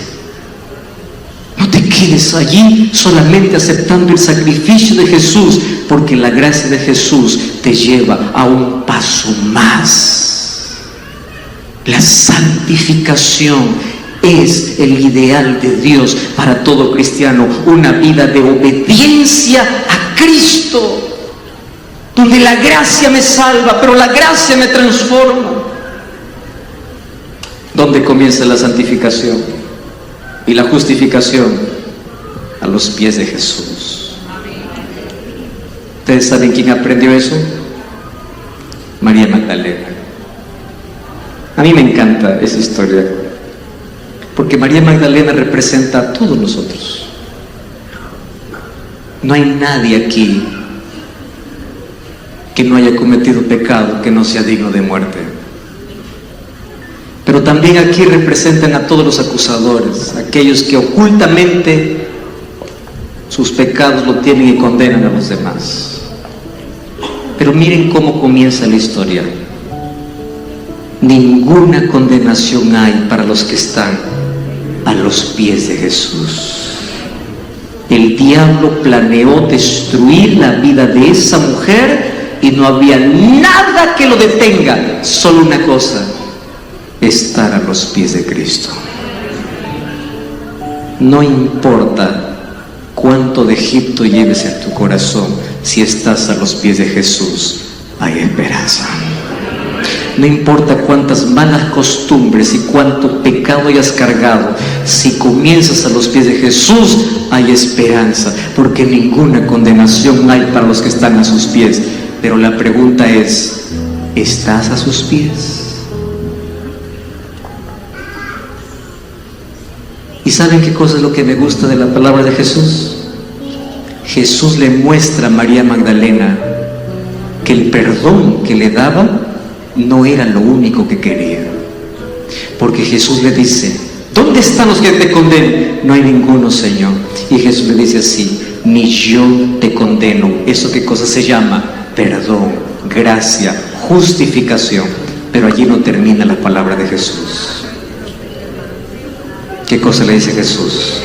No te quedes allí solamente aceptando el sacrificio de Jesús, porque la gracia de Jesús te lleva a un paso más. La santificación es el ideal de Dios para todo cristiano, una vida de obediencia a Cristo, donde la gracia me salva, pero la gracia me transforma. ¿Dónde comienza la santificación y la justificación? A los pies de Jesús. ¿Ustedes saben quién aprendió eso? María Magdalena. A mí me encanta esa historia, porque María Magdalena representa a todos nosotros. No hay nadie aquí que no haya cometido pecado, que no sea digno de muerte. Pero también aquí representan a todos los acusadores, aquellos que ocultamente sus pecados lo tienen y condenan a los demás. Pero miren cómo comienza la historia. Ninguna condenación hay para los que están a los pies de Jesús. El diablo planeó destruir la vida de esa mujer y no había nada que lo detenga, solo una cosa: estar a los pies de Cristo. No importa cuánto de Egipto lleves en tu corazón, si estás a los pies de Jesús, hay esperanza. No importa cuántas malas costumbres y cuánto pecado hayas cargado, si comienzas a los pies de Jesús, hay esperanza, porque ninguna condenación hay para los que están a sus pies. Pero la pregunta es: ¿estás a sus pies? ¿Y saben qué cosa es lo que me gusta de la palabra de Jesús? Jesús le muestra a María Magdalena que el perdón que le daba no era lo único que quería. Porque Jesús le dice: ¿dónde están los que te condenan? No hay ninguno, Señor. Y Jesús le dice así: ni yo te condeno. ¿Eso qué cosa se llama? Perdón, gracia, justificación. Pero allí no termina la palabra de Jesús. ¿Qué cosa le dice Jesús?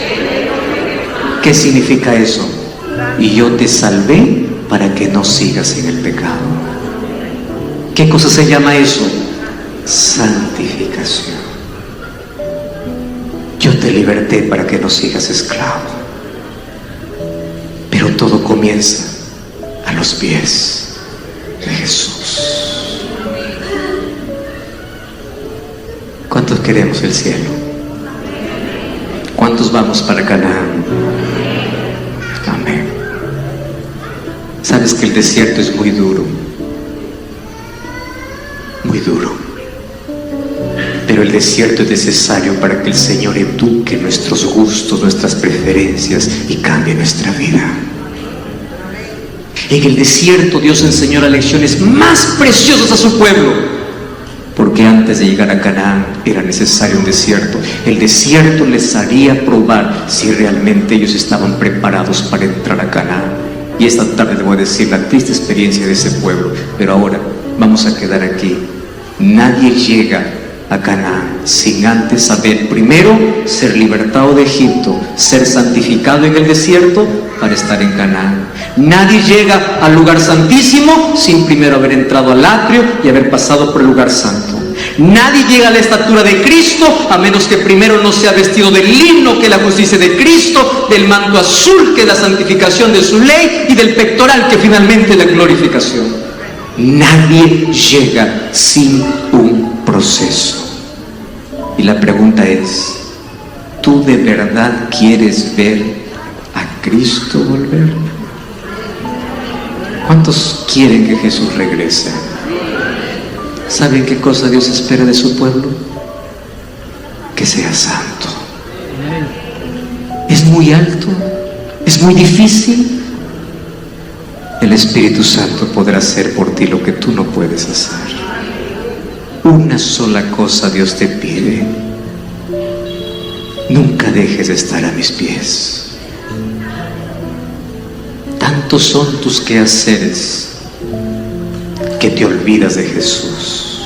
¿Qué significa eso? Y yo te salvé para que no sigas en el pecado. ¿Qué cosa se llama eso? Santificación. Yo te liberté para que no sigas esclavo. Pero todo comienza a los pies de Jesús. ¿Cuántos queremos el cielo? ¿Cuántos vamos para Canaán? Amén. Sabes que el desierto es muy duro, muy duro, pero el desierto es necesario para que el Señor eduque nuestros gustos, nuestras preferencias y cambie nuestra vida. En el desierto Dios enseñó las lecciones más preciosas a su pueblo, porque antes de llegar a Canaán era necesario un desierto. El desierto les haría probar si realmente ellos estaban preparados para entrar a Canaán. Y esta tarde les voy a decir la triste experiencia de ese pueblo, pero ahora vamos a quedar aquí. Nadie llega a Canaán sin antes saber, primero, ser libertado de Egipto, ser santificado en el desierto para estar en Canaán. Nadie llega al lugar santísimo sin primero haber entrado al atrio y haber pasado por el lugar santo. Nadie llega a la estatura de Cristo a menos que primero no sea vestido del lino, que es la justicia de Cristo, del manto azul, que es la santificación de su ley, y del pectoral, que finalmente es la glorificación. Nadie llega sin un proceso. Y la pregunta es, ¿tú de verdad quieres ver a Cristo volver? ¿Cuántos quieren que Jesús regrese? ¿Saben qué cosa Dios espera de su pueblo? Que sea santo. Es muy alto, es muy difícil. El Espíritu Santo podrá hacer por ti lo que tú no puedes hacer. Una sola cosa Dios te pide: nunca dejes de estar a mis pies. Tantos son tus quehaceres que te olvidas de Jesús.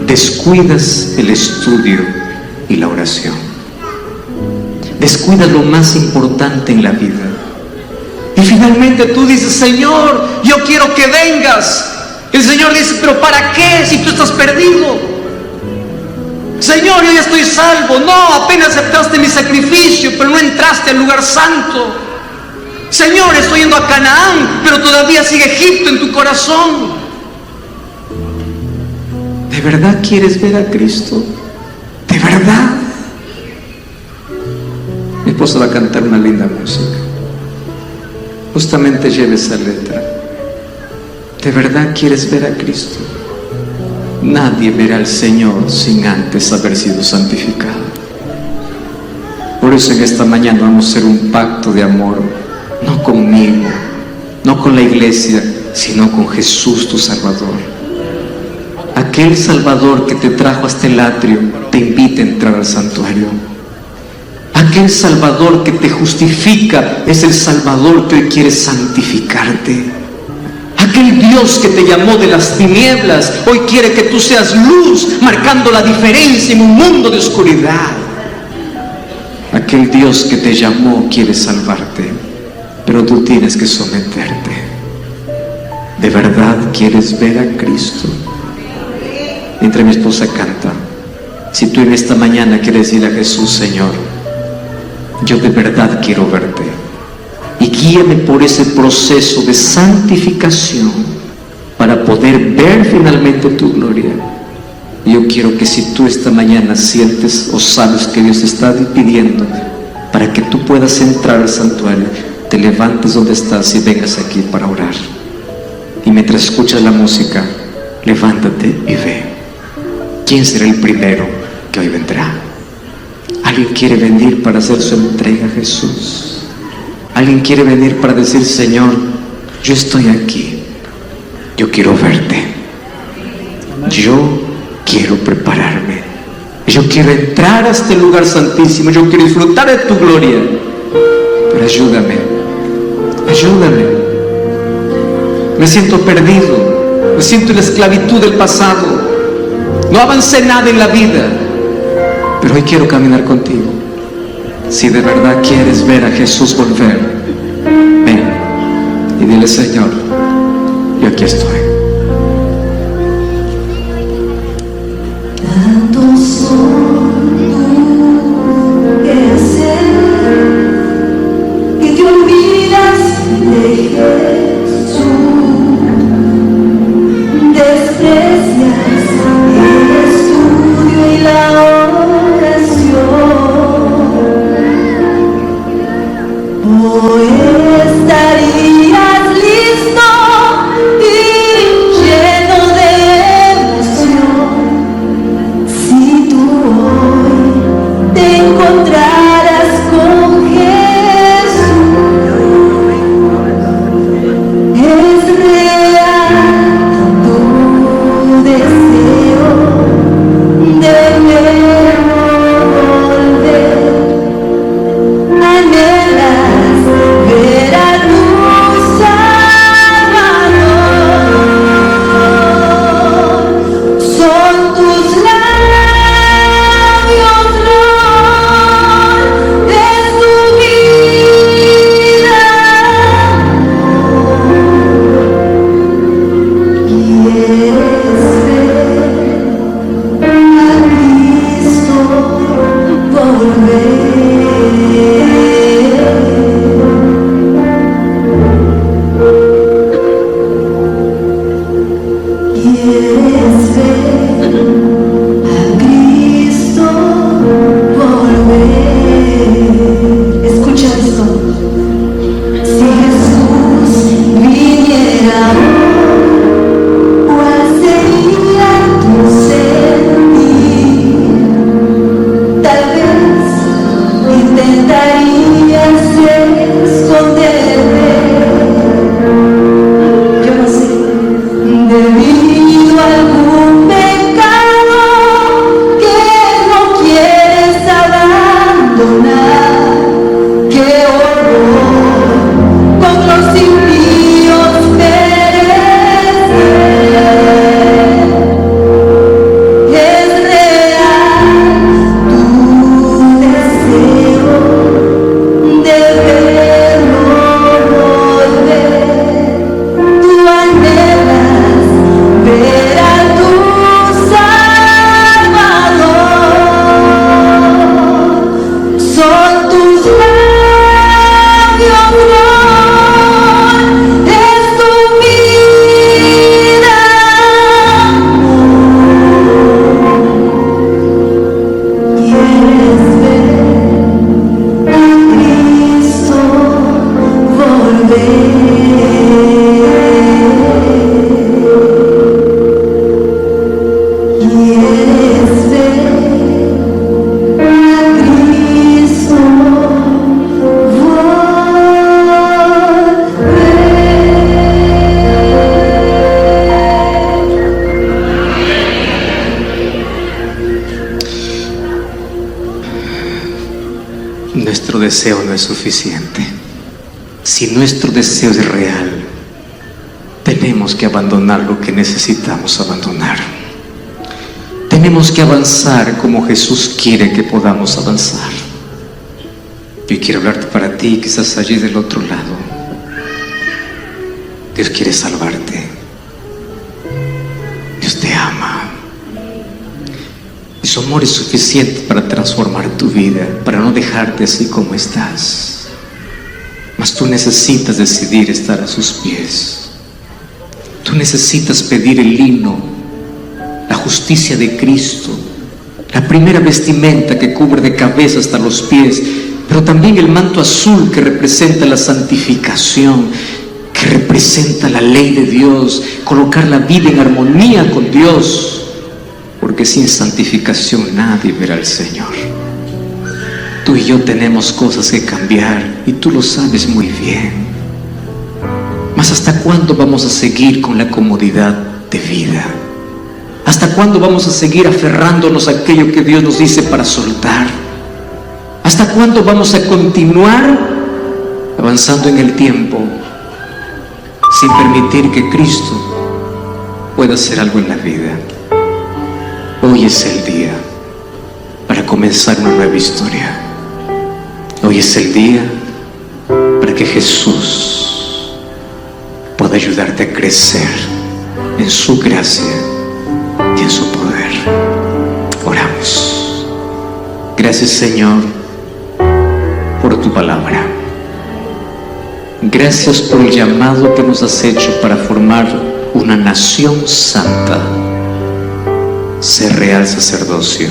Descuidas el estudio y la oración. Descuidas lo más importante en la vida. Y finalmente tú dices: Señor, yo quiero que vengas. El Señor dice: ¿pero para qué si tú estás perdido? Señor, yo ya estoy salvo. No, apenas aceptaste mi sacrificio, pero no entraste al lugar santo. Señor, estoy yendo a Canaán, pero todavía sigue Egipto en tu corazón. ¿De verdad quieres ver a Cristo? ¿De verdad? Mi esposa va a cantar una linda música. Justamente lleva esa letra. ¿De verdad quieres ver a Cristo? Nadie verá al Señor sin antes haber sido santificado. Por eso en esta mañana vamos a hacer un pacto de amor. No conmigo, no con la iglesia, sino con Jesús tu Salvador. Aquel Salvador que te trajo hasta el atrio te invita a entrar al santuario. Aquel Salvador que te justifica es el Salvador que hoy quiere santificarte. Aquel Dios que te llamó de las tinieblas hoy quiere que tú seas luz, marcando la diferencia en un mundo de oscuridad. Aquel Dios que te llamó quiere salvarte, pero tú tienes que someterte. ¿De verdad quieres ver a Cristo? Mientras mi esposa canta, si tú en esta mañana quieres decirle a Jesús: Señor, yo de verdad quiero verte, y guíame por ese proceso de santificación para poder ver finalmente tu gloria. Yo quiero que si tú esta mañana sientes o sabes que Dios te está pidiendo para que tú puedas entrar al santuario, te levantes donde estás y vengas aquí para orar. Y mientras escuchas la música, levántate y ve. ¿Quién será el primero que hoy vendrá? ¿Alguien quiere venir para hacer su entrega a Jesús? ¿Alguien quiere venir para decir: Señor, yo estoy aquí, yo quiero verte, yo quiero prepararme, yo quiero entrar a este lugar santísimo, yo quiero disfrutar de tu gloria, pero ayúdame, ayúdame, me siento perdido, me siento en la esclavitud del pasado, no avancé nada en la vida, pero hoy quiero caminar contigo. Si de verdad quieres ver a Jesús volver, ven y dile: Señor, yo aquí estoy. Que te olvidas de Jesús, desprecias el estudio y la oración. Hoy estarías listo y deseo no es suficiente. Si nuestro deseo es real, tenemos que abandonar lo que necesitamos abandonar. Tenemos que avanzar como Jesús quiere que podamos avanzar. Yo quiero hablarte para ti que estás allí del otro lado. Dios quiere salvarte. Dios te ama. Y su amor es suficiente para transformar tu vida, para no dejarte así como estás. Mas tú necesitas decidir estar a sus pies. Tú necesitas pedir el lino, la justicia de Cristo, la primera vestimenta que cubre de cabeza hasta los pies, pero también el manto azul que representa la santificación, que representa la ley de Dios, colocar la vida en armonía con Dios, porque sin santificación nadie verá al Señor. Tú y yo tenemos cosas que cambiar y tú lo sabes muy bien. Mas ¿hasta cuándo vamos a seguir con la comodidad de vida? ¿Hasta cuándo vamos a seguir aferrándonos a aquello que Dios nos dice para soltar? ¿Hasta cuándo vamos a continuar avanzando en el tiempo sin permitir que Cristo pueda hacer algo en la vida? Hoy es el día para comenzar una nueva historia. Hoy es el día para que Jesús pueda ayudarte a crecer en su gracia y en su poder. Oramos. Gracias, Señor, por tu palabra. Gracias por el llamado que nos has hecho para formar una nación santa, ser real sacerdocio.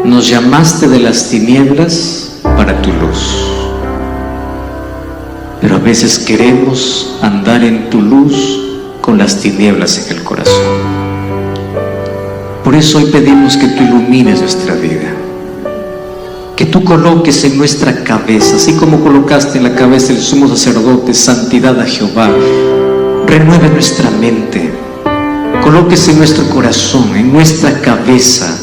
Nos llamaste de las tinieblas para tu luz, pero a veces queremos andar en tu luz con las tinieblas en el corazón. Por eso hoy pedimos que tú ilumines nuestra vida, que tú coloques en nuestra cabeza, así como colocaste en la cabeza del sumo sacerdote santidad a Jehová, renueve nuestra mente, coloques en nuestro corazón, en nuestra cabeza,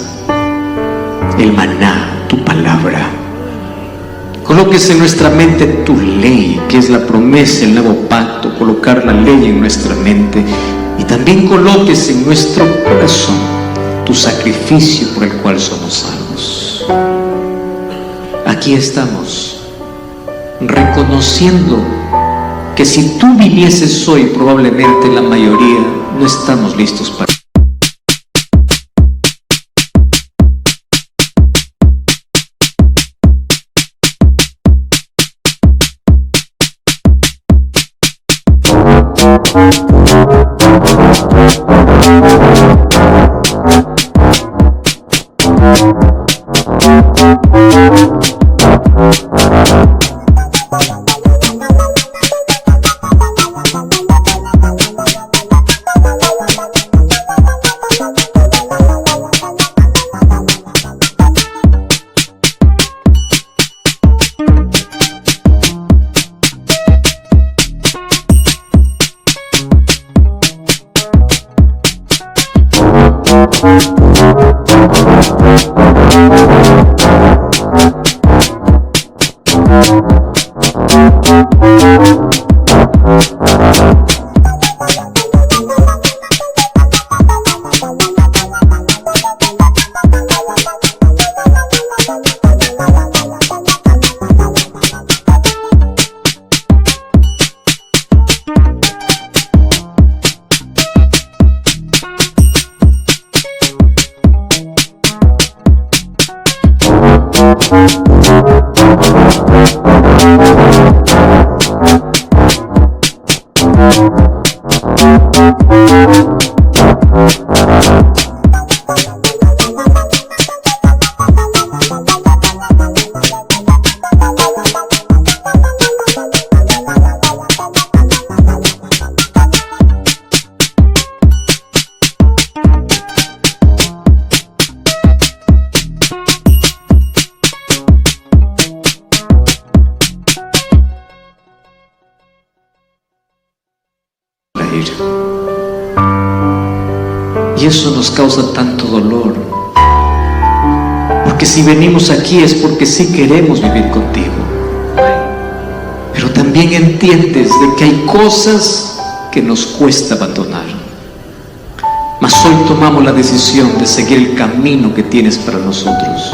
el maná, tu palabra. Coloques en nuestra mente tu ley, que es la promesa, el nuevo pacto, colocar la ley en nuestra mente. Y también coloques en nuestro corazón tu sacrificio por el cual somos salvos. Aquí estamos, reconociendo que si tú vinieses hoy, probablemente la mayoría no estamos listos para. Y eso nos causa tanto dolor, Porque si venimos aquí es porque sí queremos vivir contigo. Pero también entiendes de que hay cosas que nos cuesta abandonar. Mas hoy tomamos la decisión de seguir el camino que tienes para nosotros.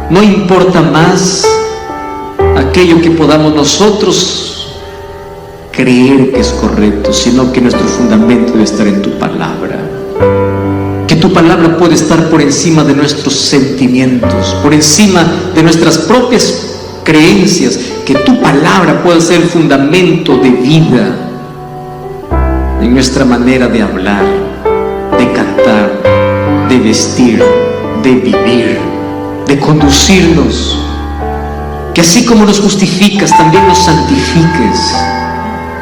No importa más aquello que podamos nosotros creer que es correcto, sino que nuestro fundamento debe estar en tu palabra. Que tu palabra puede estar por encima de nuestros sentimientos, por encima de nuestras propias creencias. Que tu palabra pueda ser el fundamento de vida en nuestra manera de hablar, de cantar, de vestir, de vivir, de conducirnos. Que así como nos justificas, también nos santifiques.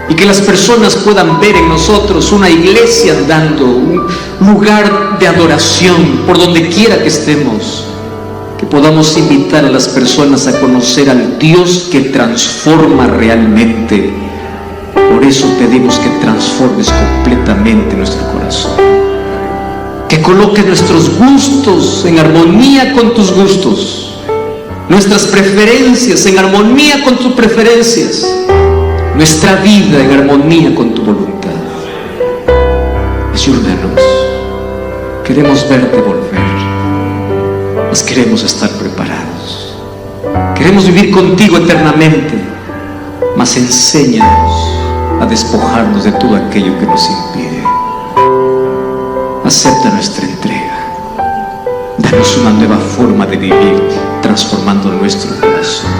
Y que las personas puedan ver en nosotros una iglesia andando, un lugar de adoración por donde quiera que estemos. Que podamos invitar a las personas a conocer al Dios que transforma realmente. Por eso pedimos que transformes completamente nuestro corazón. Que coloques nuestros gustos en armonía con tus gustos. Nuestras preferencias en armonía con tus preferencias. Nuestra vida en armonía con tu voluntad. Ayúdanos. Queremos verte volver. Mas queremos estar preparados. Queremos vivir contigo eternamente. Mas enséñanos a despojarnos de todo aquello que nos impide. Acepta nuestra entrega. Danos una nueva forma de vivir, transformando nuestro corazón.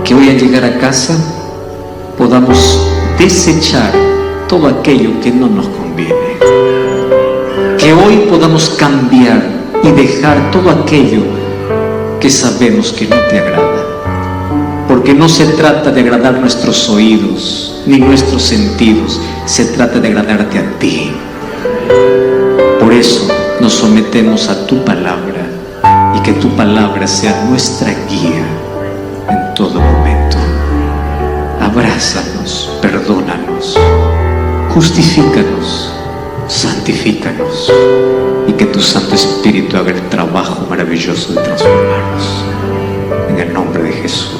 Que hoy al llegar a casa podamos desechar todo aquello que no nos conviene. Que hoy podamos cambiar y dejar todo aquello que sabemos que no te agrada. Porque no se trata de agradar nuestros oídos ni nuestros sentidos, se trata de agradarte a ti. Por eso nos sometemos a tu palabra y que tu palabra sea nuestra guía en todo momento. Abrázanos, perdónanos, justifícanos, santifícanos y que tu Santo Espíritu haga el trabajo maravilloso de transformarnos. En el nombre de Jesús.